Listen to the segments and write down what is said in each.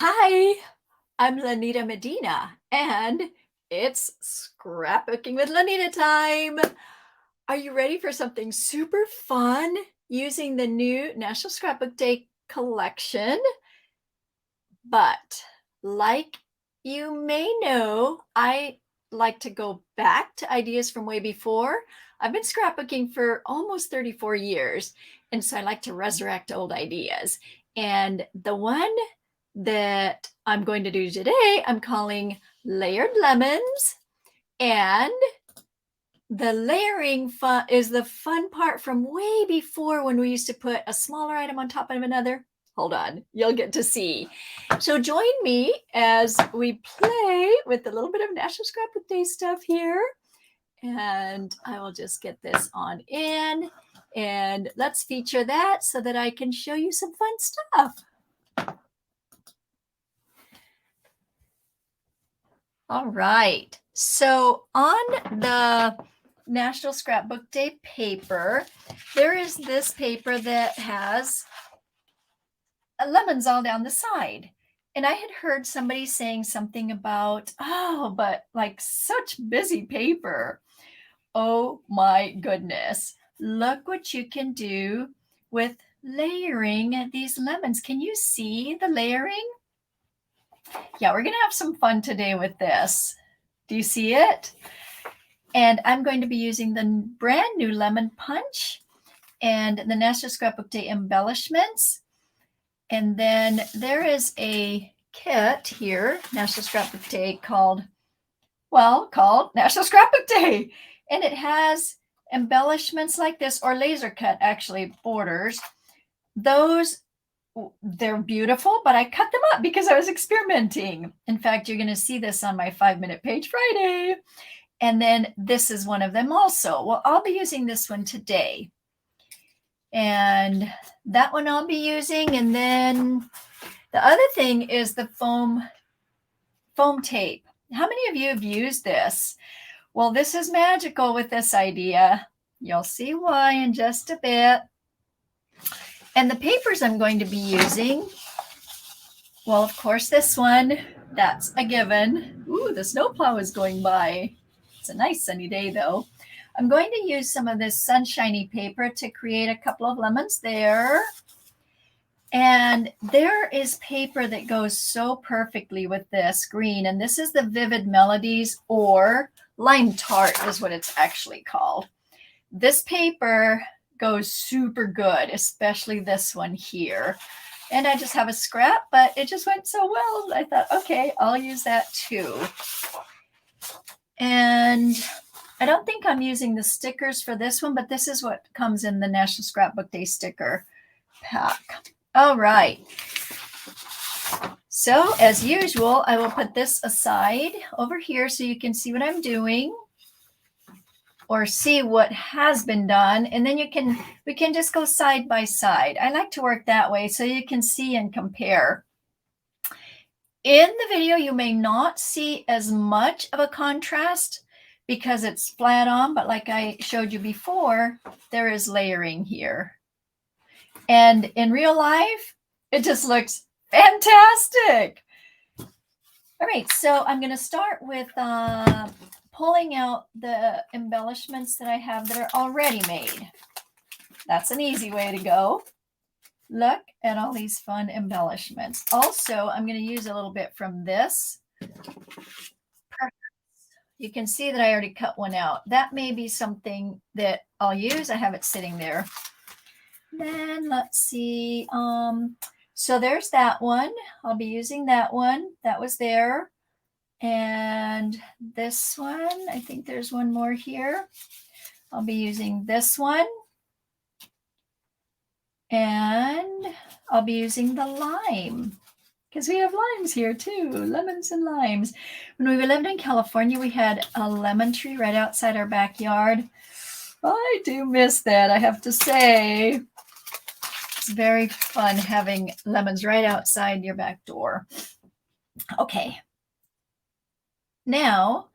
Hi, I'm Lanita Medina, and it's scrapbooking with Lanita time. Are you ready for something super fun using the new National Scrapbook Day collection? But like you may know, I like to go back to ideas from way before. I've been scrapbooking for almost 34 years, and so I like to resurrect old ideas. And the one that I'm going to do today, I'm calling Layered Lemons. And the layering fun is the fun part from way before when we used to put a smaller item on top of another. Hold on, you'll get to see. So join me as we play with a little bit of National Scrapbook Day stuff here. And I will just get this on in. And let's feature that so that I can show you some fun stuff. All right. So on the National Scrapbook Day paper, there is this paper that has lemons all down the side. And I had heard somebody saying something about, oh, but like such busy paper. Oh my goodness. Look what you can do with layering these lemons. Can you see the layering? Yeah, we're going to have some fun today with this. Do you see it? And I'm going to be using the brand new Lemon Punch and the National Scrapbook Day embellishments. And then there is a kit here, National Scrapbook Day, called National Scrapbook Day. And it has embellishments like this, or laser cut, actually, borders. Those, they're beautiful, but I cut them up because I was experimenting. In fact, you're going to see this on my 5-minute page Friday. And then this is one of them also. Well, I'll be using this one today. And that one I'll be using. And then the other thing is the foam tape. How many of you have used this? Well, this is magical with this idea. You'll see why in just a bit. And the papers I'm going to be using, well, of course, this one, that's a given. Ooh, the snowplow is going by. It's a nice sunny day, though. I'm going to use some of this sunshiny paper to create a couple of lemons there. And there is paper that goes so perfectly with this green. And this is the Vivid Melodies, or Lime Tart is what it's actually called. This paper goes super good, especially this one here. And I just have a scrap, but it just went so well. I thought, okay, I'll use that too. And I don't think I'm using the stickers for this one, but this is what comes in the National Scrapbook Day sticker pack. All right. So as usual, I will put this aside over here so you can see what I'm doing, or see what has been done. And then we can just go side by side. I like to work that way so you can see and compare. In the video, you may not see as much of a contrast because it's flat on, but like I showed you before, there is layering here. And in real life, it just looks fantastic. All right, so I'm going to start with pulling out the embellishments that I have that are already made. That's an easy way to go. Look at all these fun embellishments. Also, I'm going to use a little bit from this. You can see that I already cut one out. That may be something that I'll use. I have it sitting there. Then let's see. So there's that one. I'll be using that one. That was there. And this one, I think there's one more here. I'll be using this one. And I'll be using the lime, because we have limes here too, lemons and limes. When we lived in California, we had a lemon tree right outside our backyard. I do miss that, I have to say. It's very fun having lemons right outside your back door. Okay. Now,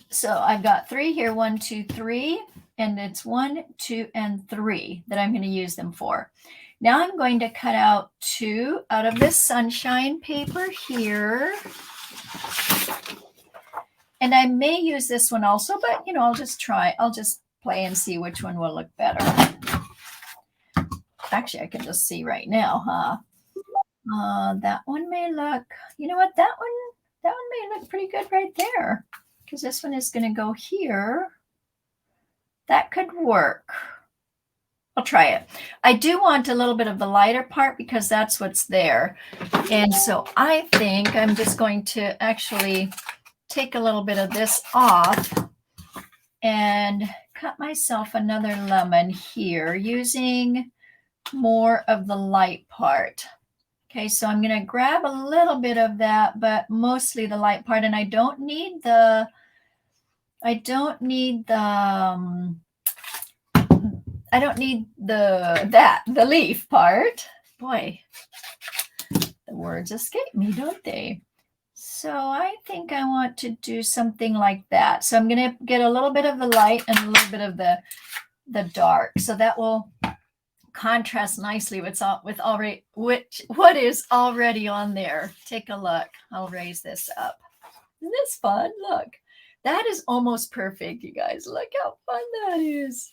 so I've got 3 here, 1, 2, 3, and it's 1, 2, and 3 that I'm going to use them for. Now I'm going to cut out 2 out of this sunshine paper here. And I may use this one also, but I'll just try. I'll just play and see which one will look better. Actually, I can just see right now, huh? That one may look, you know what, that one may look pretty good right there, because this one is going to go here. That could work. I'll try it. I do want a little bit of the lighter part because that's what's there. And so I think I'm just going to actually take a little bit of this off and cut myself another lemon here using more of the light part. Okay, so I'm going to grab a little bit of that, but mostly the light part. And I don't need the leaf part. Boy, the words escape me, don't they? So I think I want to do something like that. So I'm going to get a little bit of the light and a little bit of the dark. So that will contrast nicely with what is already on there. Take a look. I'll raise this up. Isn't this fun? Look, that is almost perfect, you guys. Look how fun that is.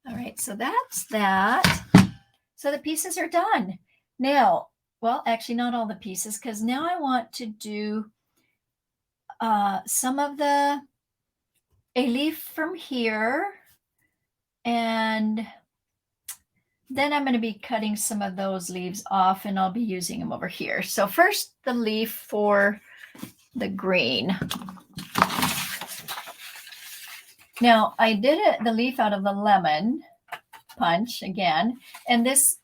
All right, so that's that. So the pieces are done. Now, well, actually not all the pieces, because now I want to do some of a leaf from here, and then I'm going to be cutting some of those leaves off, and I'll be using them over here. So first, the leaf for the green. Now, I did the leaf out of the lemon punch again, and this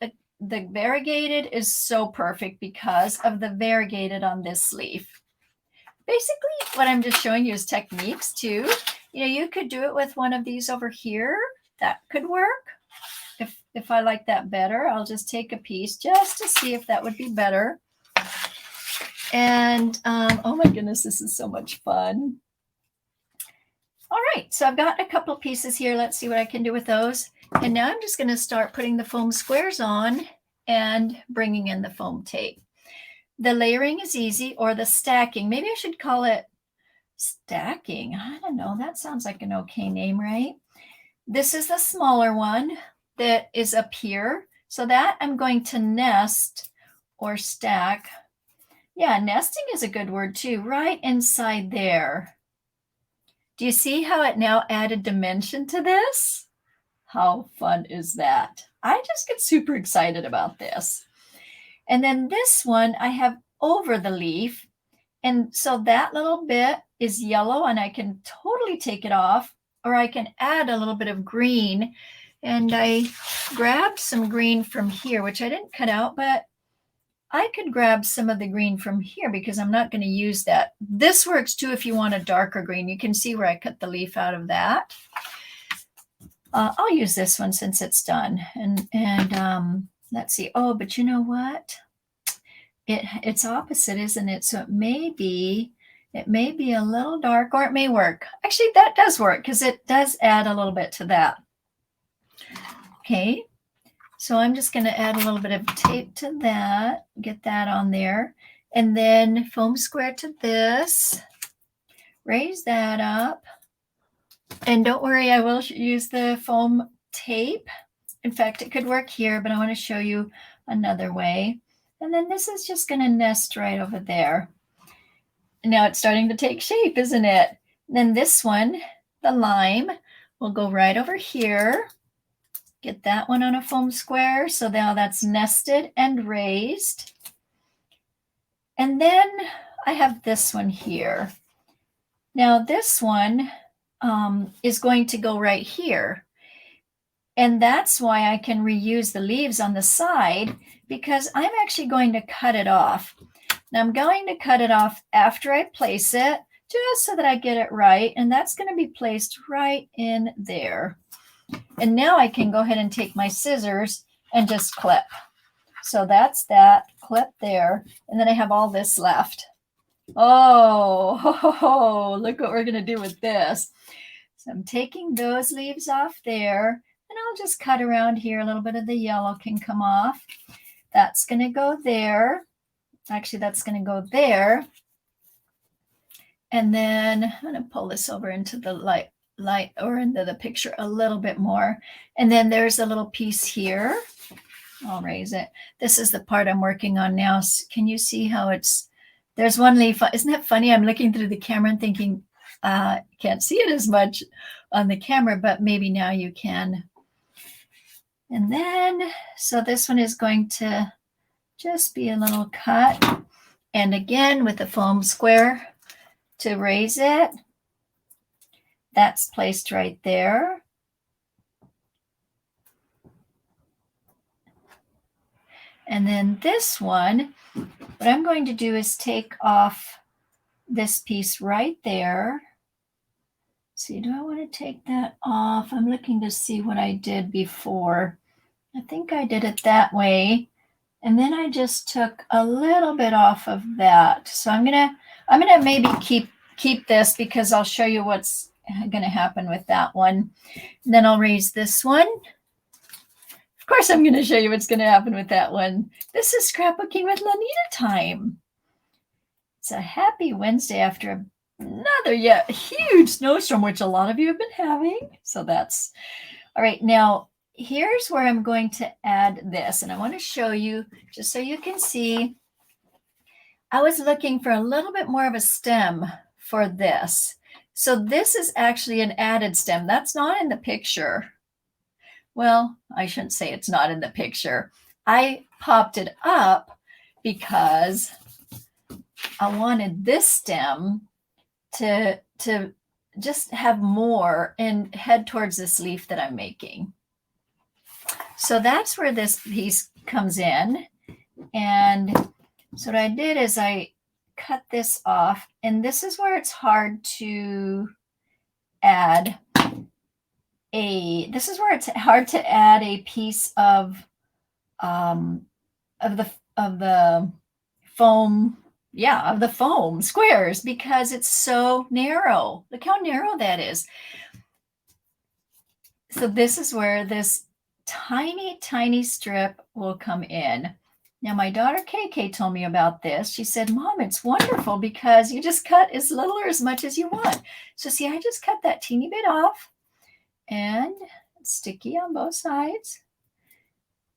the variegated is so perfect because of the variegated on this leaf. Basically, what I'm just showing you is techniques too. You could do it with one of these over here. That could work. If I like that better, I'll just take a piece just to see if that would be better. And oh my goodness, this is so much fun. All right, so I've got a couple pieces here. Let's see what I can do with those. And now I'm just going to start putting the foam squares on and bringing in the foam tape. The layering is easy, or the stacking. Maybe I should call it stacking. I don't know. That sounds like an okay name, right? This is the smaller one that is up here. So that I'm going to nest or stack. Yeah, nesting is a good word too, right inside there. Do you see how it now added dimension to this? How fun is that? I just get super excited about this. And then this one I have over the leaf. And so that little bit is yellow, and I can totally take it off, or I can add a little bit of green. And I grabbed some green from here, which I didn't cut out, but I could grab some of the green from here because I'm not going to use that. This works too if you want a darker green. You can see where I cut the leaf out of that. I'll use this one since it's done. And let's see. Oh, but you know what? It's opposite, isn't it? So it may be a little dark, or it may work. Actually, that does work because it does add a little bit to that. Okay. So I'm just going to add a little bit of tape to that, get that on there, and then foam square to this, raise that up. And don't worry, I will use the foam tape. In fact, it could work here, but I want to show you another way. And then this is just going to nest right over there. And now it's starting to take shape, isn't it? And then this one, the lime, will go right over here. Get that one on a foam square. So now that's nested and raised. And then I have this one here. Now this one is going to go right here. And that's why I can reuse the leaves on the side, because I'm actually going to cut it off. Now I'm going to cut it off after I place it, just so that I get it right. And that's going to be placed right in there. And now I can go ahead and take my scissors and just clip. So that's that clip there. And then I have all this left. Oh, look what we're going to do with this. So I'm taking those leaves off there. And I'll just cut around here. A little bit of the yellow can come off. That's going to go there. Actually, that's going to go there. And then I'm going to pull this over into the light or into the picture a little bit more. And then there's a little piece here. I'll raise it. This is the part I'm working on now. Can you see how there's one leaf. Isn't that funny? I'm looking through the camera and thinking, can't see it as much on the camera, but maybe now you can. And then, so this one is going to just be a little cut. And again, with the foam square to raise it, that's placed right there. And then this one, what I'm going to do is take off this piece right there. See, do I want to take that off? I'm looking to see what I did before. I think I did it that way. And then I just took a little bit off of that. So I'm gonna maybe keep this because I'll show you what's gonna happen with that one. And then I'll raise this one. Of course, I'm gonna show you what's gonna happen with that one. This is scrapbooking with Lanita time. It's a happy Wednesday after another huge snowstorm, which a lot of you have been having. So that's all right. Now, here's where I'm going to add this, and I want to show you just so you can see. I was looking for a little bit more of a stem for this. So this is actually an added stem. That's not in the picture. Well, I shouldn't say it's not in the picture. I popped it up because I wanted this stem to just have more and head towards this leaf that I'm making. So that's where this piece comes in. And so what I did is I cut this off, and this is where it's hard to add a piece of the foam, of the foam squares, because it's so narrow. Look how narrow that is. So this is where this tiny strip will come in. Now, my daughter KK told me about this. She said, Mom, it's wonderful because you just cut as little or as much as you want. So see, I just cut that teeny bit off, and it's sticky on both sides.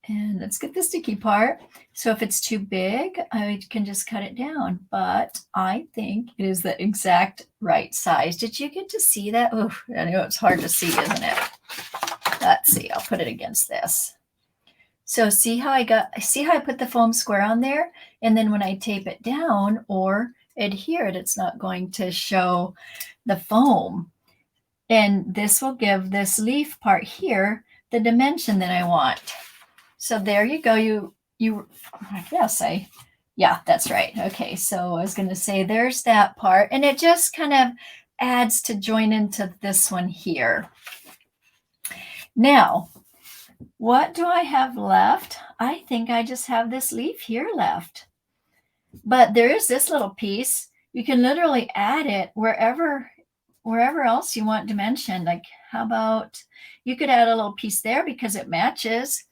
And let's get the sticky part. So if it's too big, I can just cut it down. But I think it is the exact right size. Did you get to see that? Oh, I know it's hard to see, isn't it? Let's see. I'll put it against this. So see how I put the foam square on there? And then when I tape it down or adhere it, it's not going to show the foam. And this will give this leaf part here the dimension that I want. So there you go. Yeah, that's right. Okay, so I was going to say there's that part, and it just kind of adds to join into this one here. Now, what do I have left? I think I just have this leaf here left. But there is this little piece. You can literally add it wherever else you want dimension. Like, how about you could add a little piece there because it matches.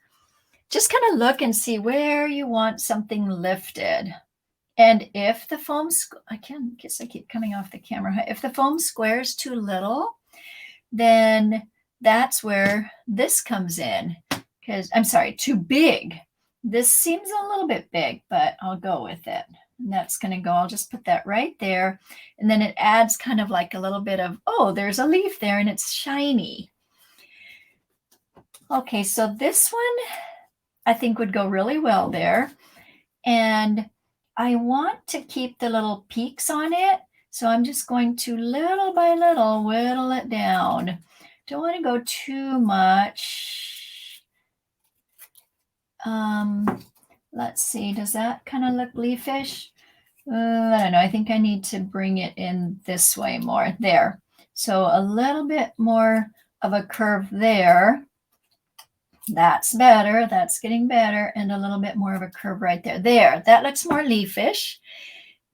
Just kind of look and see where you want something lifted. And if the foam, I keep coming off the camera. If the foam square is too little, then that's where this comes in. Too big. This seems a little bit big, but I'll go with it. And that's going to go. I'll just put that right there. And then it adds kind of like a little bit of, oh, there's a leaf there and it's shiny. Okay, so this one I think would go really well there. And I want to keep the little peaks on it. So I'm just going to little by little whittle it down. Don't want to go too much. Let's see, does that kind of look leafish? I don't know. I think I need to bring it in this way more. There. So a little bit more of a curve there. That's better. That's getting better. And a little bit more of a curve right there. There. That looks more leafish.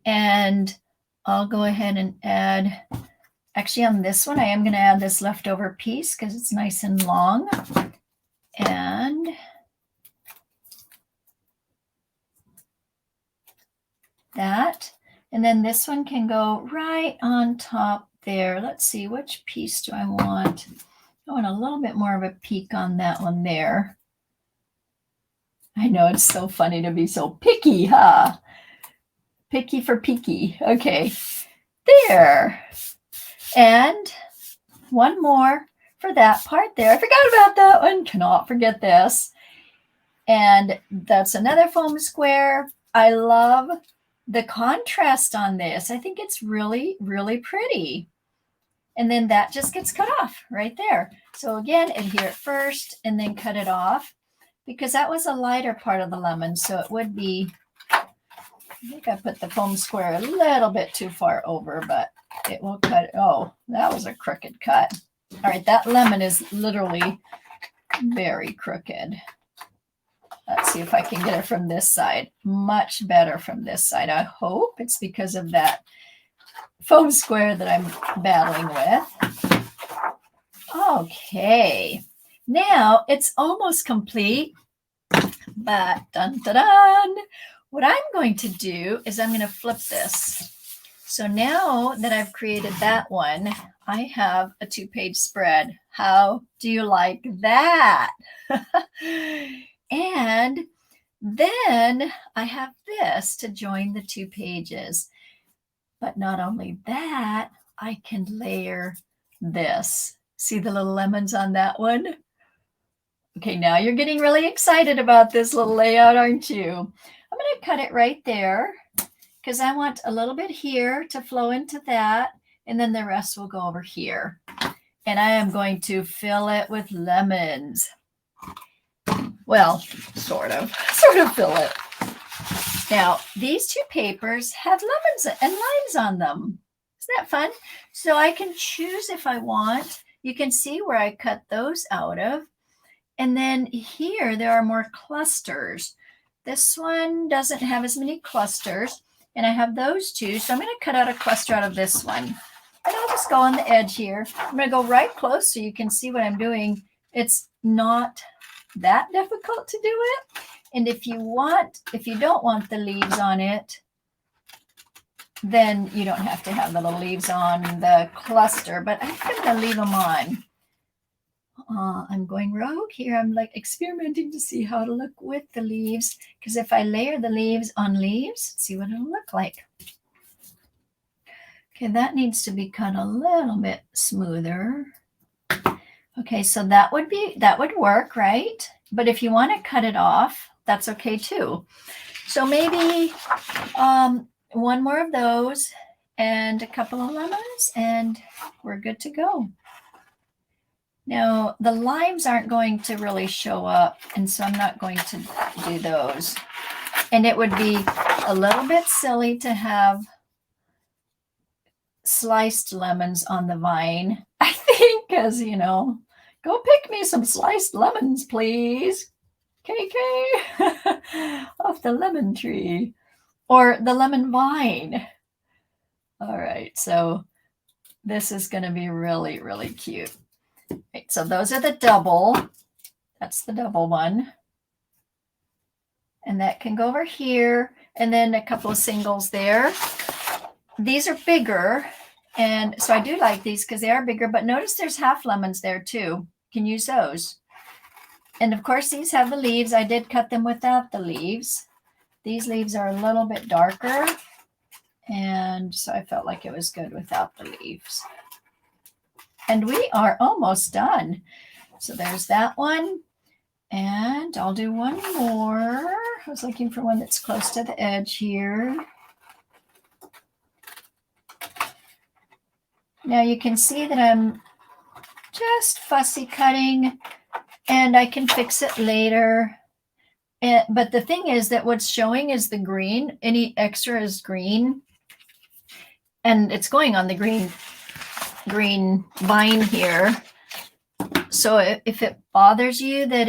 And I'll go ahead and add, actually on this one, I am going to add this leftover piece because it's nice and long. And that. And then this one can go right on top there. Let's see, which piece do I want? I want a little bit more of a peak on that one there. I know, it's so funny to be so picky, huh? Picky for peaky. Okay, there. And one more for that part there. I forgot about that one. Cannot forget this. And that's another foam square. I love the contrast on this. I think it's really, really pretty. And then that just gets cut off right there. So again, adhere it first and then cut it off, because that was a lighter part of the lemon. So it would be, I think I put the foam square a little bit too far over, but it will cut. Oh, that was a crooked cut. All right, that lemon is literally very crooked. Let's see if I can get it from this side. Much better from this side. I hope it's because of that foam square that I'm battling with. Okay, now it's almost complete, but dun, dun, dun. What I'm going to do is I'm going to flip this. So now that I've created that one, I have a 2-page spread. How do you like that? And then I have this to join the 2 pages. But not only that, I can layer this. See the little lemons on that one? Okay, now you're getting really excited about this little layout, aren't you? I'm going to cut it right there because I want a little bit here to flow into that, and then the rest will go over here. And I am going to fill it with lemons. Well, sort of fill it. Now, these 2 papers have lemons and limes on them. Isn't that fun? So I can choose if I want. You can see where I cut those out of. And then here, there are more clusters. This one doesn't have as many clusters. And I have those 2. So I'm going to cut out a cluster out of this one. And I'll just go on the edge here. I'm going to go right close so you can see what I'm doing. It's not that difficult to do it. And if you don't want the leaves on it, then you don't have to have the little leaves on the cluster, but I'm going to leave them on. I'm going rogue here. I'm like experimenting to see how to look with the leaves, because if I layer the leaves on leaves, see what it'll look like. Okay, that needs to be cut a little bit smoother. Okay, so that would work, right? But if you want to cut it off, that's okay too. So maybe one more of those and a couple of lemons, and we're good to go. Now, the limes aren't going to really show up, and so I'm not going to do those. And it would be a little bit silly to have sliced lemons on the vine, I think, because, go pick me some sliced lemons, please. KK, off the lemon tree or the lemon vine. All right, so this is going to be really, really cute. Right, so those are the double. That's the double one. And that can go over here. And then a couple of singles there. These are bigger. And so I do like these because they are bigger. But notice there's half lemons there too. You can use those. And of course, these have the leaves. I did cut them without the leaves. These leaves are a little bit darker. And so I felt like it was good without the leaves. And we are almost done. So there's that one. And I'll do one more. I was looking for one that's close to the edge here. Now you can see that I'm just fussy cutting, and I can fix it later. But the thing is that what's showing is the green. Any extra is green. And it's going on the green vine here. So if it bothers you that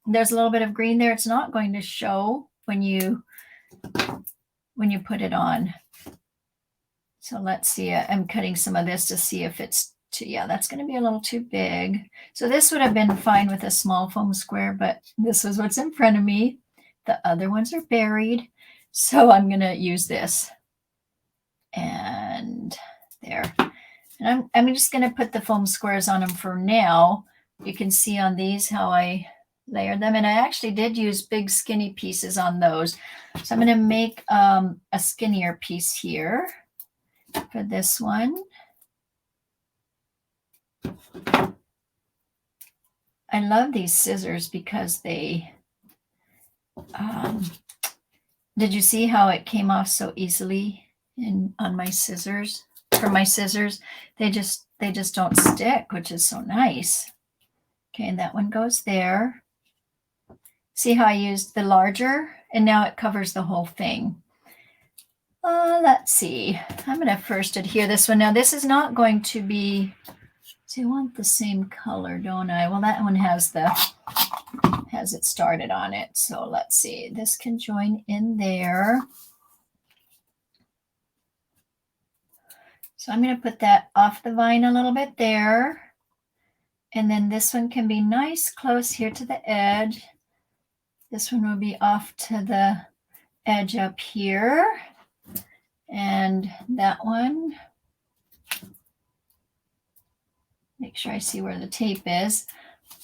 there's a little bit of green there, it's not going to show when you put it on. So let's see, I'm cutting some of this to see if it's yeah, that's going to be a little too big. So this would have been fine with a small foam square, but this is what's in front of me. The other ones are buried. So I'm going to use this. And there. And I'm just going to put the foam squares on them for now. You can see on these how I layered them. And I actually did use big skinny pieces on those. So I'm going to make a skinnier piece here for this one. I love these scissors because they, did you see how it came off so easily on my scissors? For my scissors, they just don't stick, which is so nice. Okay, and that one goes there. See how I used the larger, and now it covers the whole thing. Let's see. I'm going to first adhere this one. Now this is not going to be, so I want the same color, don't I? Well, that one has it started on it. So let's see. This can join in there. So I'm going to put that off the vine a little bit there. And then this one can be nice close here to the edge. This one will be off to the edge up here. And that one, make sure I see where the tape is.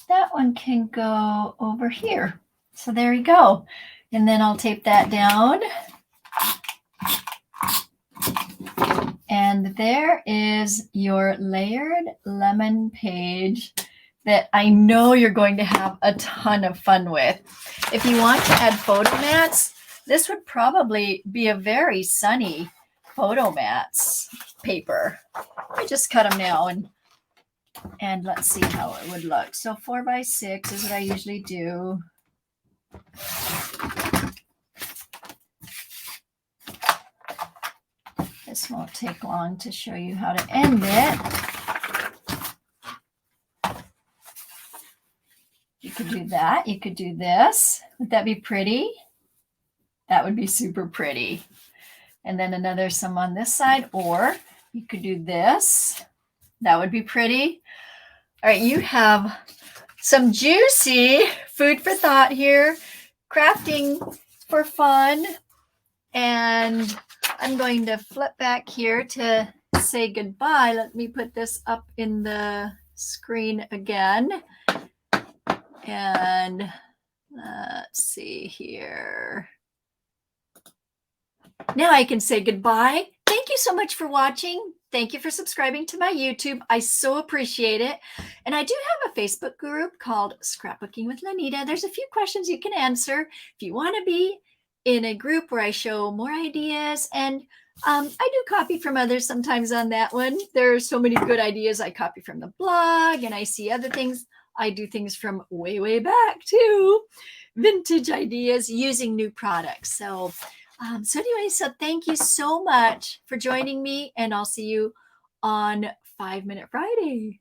That one can go over here. So there you go. And then I'll tape that down. And there is your layered lemon page that I know you're going to have a ton of fun with. If you want to add photo mats, this would probably be a very sunny photo mats paper. I just cut them now and let's see how it would look. So 4x6 is what I usually do. This won't take long to show you how to end it. You could do that. You could do this. Would that be pretty? That would be super pretty. And then another some on this side, or you could do this. That would be pretty. All right, you have some juicy food for thought here. Crafting for fun. And I'm going to flip back here to say goodbye. Let me put this up in the screen again. And let's see here. Now I can say goodbye. Thank you so much for watching. Thank you for subscribing to my YouTube. I so appreciate it. And I do have a Facebook group called Scrapbooking with Lanita. There's a few questions you can answer if you want to be in a group where I show more ideas. And I do copy from others sometimes on that one. There are so many good ideas. I copy from the blog and I see other things. I do things from way, way back too. Vintage ideas using new products. So anyway, so thank you so much for joining me, and I'll see you on 5 Minute Friday.